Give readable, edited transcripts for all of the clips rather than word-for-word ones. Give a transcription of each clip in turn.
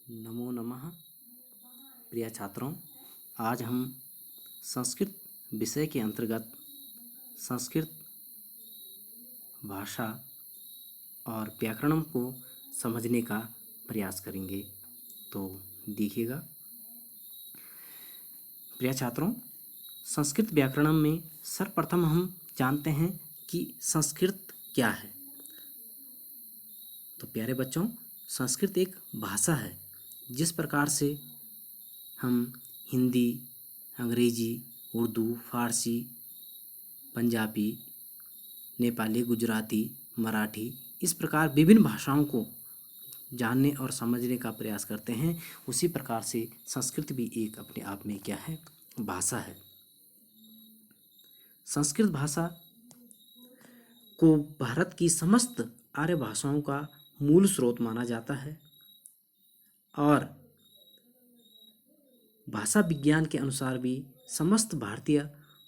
नमो नमः। प्रिय छात्रों, आज हम संस्कृत विषय के अंतर्गत संस्कृत भाषा और व्याकरण को समझने का प्रयास करेंगे। तो देखिएगा प्रिय छात्रों, संस्कृत व्याकरण में सर्वप्रथम हम जानते हैं कि संस्कृत क्या है। तो प्यारे बच्चों, संस्कृत एक भाषा है। जिस प्रकार से हम हिंदी, अंग्रेजी, उर्दू, फारसी, पंजाबी, नेपाली, गुजराती, मराठी, इस प्रकार विभिन्न भाषाओं को जानने और समझने का प्रयास करते हैं, उसी प्रकार से संस्कृत भी एक अपने आप में क्या है, भाषा है। संस्कृत भाषा को भारत की समस्त आर्य भाषाओं का मूल स्रोत माना जाता है और भाषा विज्ञान के अनुसार भी समस्त भारतीय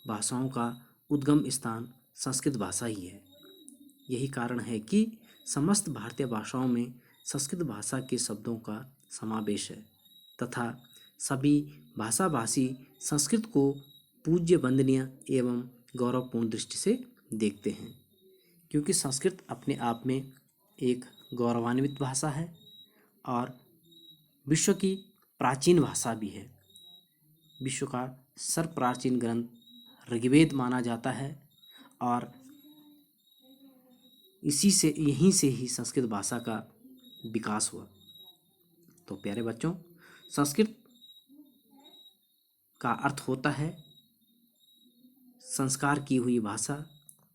भाषाओं का उद्गम स्थान संस्कृत भाषा ही है। यही कारण है कि समस्त भारतीय भाषाओं में संस्कृत भाषा के शब्दों का समावेश है तथा सभी भाषाभाषी संस्कृत को पूज्य, वंदनीय एवं गौरवपूर्ण दृष्टि से देखते हैं, क्योंकि संस्कृत अपने आप में एक गौरवान्वित भाषा है और विश्व की प्राचीन भाषा भी है। विश्व का सर्वप्राचीन ग्रंथ ऋग्वेद माना जाता है और यहीं से ही संस्कृत भाषा का विकास हुआ। तो प्यारे बच्चों, संस्कृत का अर्थ होता है संस्कार की हुई भाषा,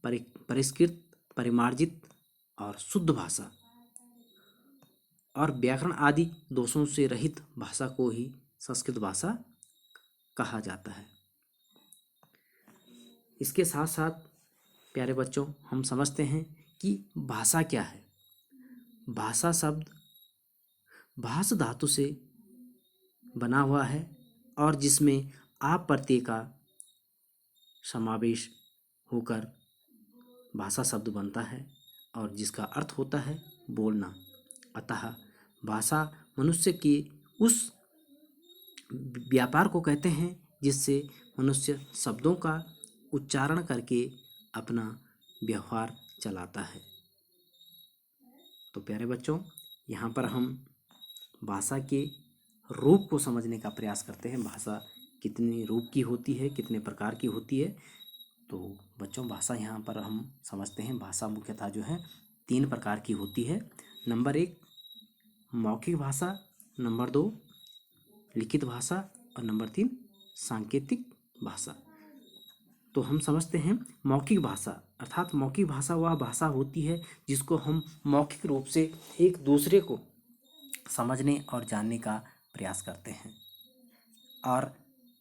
परिष्कृत, परिमार्जित और शुद्ध भाषा, और व्याकरण आदि दोषों से रहित भाषा को ही संस्कृत भाषा कहा जाता है। इसके साथ साथ प्यारे बच्चों, हम समझते हैं कि भाषा क्या है। भाषा शब्द भाष धातु से बना हुआ है और जिसमें आप प्रत्यय का समावेश होकर भाषा शब्द बनता है और जिसका अर्थ होता है बोलना। अतः भाषा मनुष्य के उस व्यापार को कहते हैं जिससे मनुष्य शब्दों का उच्चारण करके अपना व्यवहार चलाता है। तो प्यारे बच्चों, यहाँ पर हम भाषा के रूप को समझने का प्रयास करते हैं। भाषा कितने रूप की होती है, कितने प्रकार की होती है। तो बच्चों, भाषा यहाँ पर हम समझते हैं, भाषा मुख्यतः जो है 3 प्रकार की होती है। नंबर 1 मौखिक भाषा, नंबर 2 लिखित भाषा और नंबर 3 सांकेतिक भाषा। तो हम समझते हैं मौखिक भाषा, अर्थात मौखिक भाषा वह भाषा होती है जिसको हम मौखिक रूप से एक दूसरे को समझने और जानने का प्रयास करते हैं। और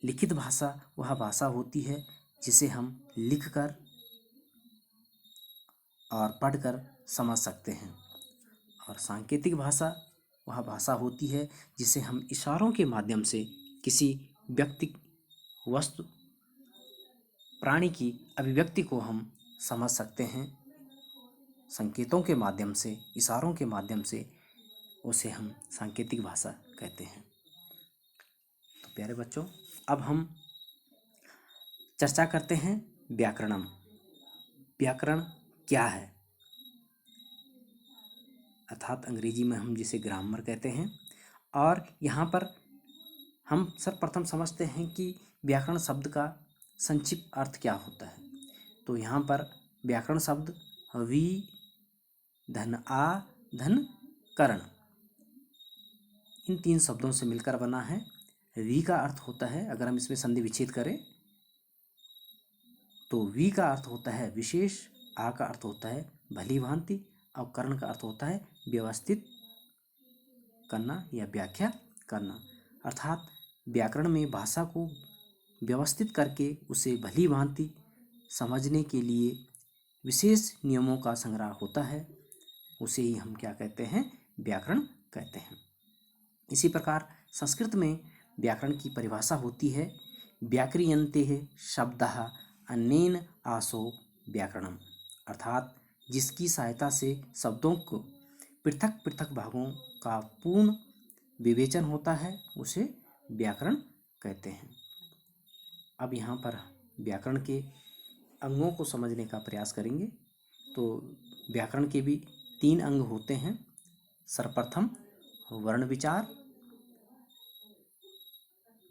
लिखित भाषा वह भाषा होती है जिसे हम लिखकर और पढ़कर समझ सकते हैं। और सांकेतिक भाषा वह भाषा होती है जिसे हम इशारों के माध्यम से किसी व्यक्ति, वस्तु, प्राणी की अभिव्यक्ति को हम समझ सकते हैं। संकेतों के माध्यम से, इशारों के माध्यम से उसे हम सांकेतिक भाषा कहते हैं। तो प्यारे बच्चों, अब हम चर्चा करते हैं व्याकरणम। व्याकरण क्या है, अर्थात अंग्रेजी में हम जिसे ग्रामर कहते हैं। और यहाँ पर हम सर्वप्रथम समझते हैं कि व्याकरण शब्द का संक्षिप्त अर्थ क्या होता है। तो यहाँ पर व्याकरण शब्द वि धन आ धन करण, इन 3 शब्दों से मिलकर बना है। वी का अर्थ होता है, अगर हम इसमें संधि विच्छेद करें तो वी का अर्थ होता है विशेष, आ का अर्थ होता है भली भांति और करण का अर्थ होता है व्यवस्थित करना या व्याख्या करना। अर्थात व्याकरण में भाषा को व्यवस्थित करके उसे भली भांति समझने के लिए विशेष नियमों का संग्रह होता है, उसे ही हम क्या कहते हैं, व्याकरण कहते हैं। इसी प्रकार संस्कृत में व्याकरण की परिभाषा होती है व्याक्रियन्ते शब्दः अनेन आशो व्याकरणम, अर्थात जिसकी सहायता से शब्दों को पृथक पृथक भागों का पूर्ण विवेचन होता है उसे व्याकरण कहते हैं। अब यहाँ पर व्याकरण के अंगों को समझने का प्रयास करेंगे। तो व्याकरण के भी 3 अंग होते हैं। सर्वप्रथम वर्ण विचार,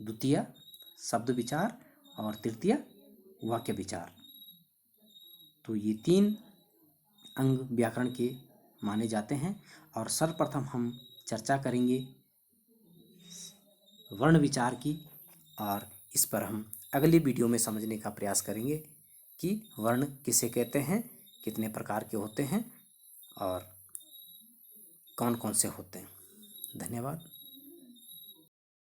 द्वितीय शब्द विचार और तृतीय वाक्य विचार। तो ये 3 अंग व्याकरण के माने जाते हैं। और सर्वप्रथम हम चर्चा करेंगे वर्ण विचार की, और इस पर हम अगली वीडियो में समझने का प्रयास करेंगे कि वर्ण किसे कहते हैं, कितने प्रकार के होते हैं और कौन कौन से होते हैं। धन्यवाद।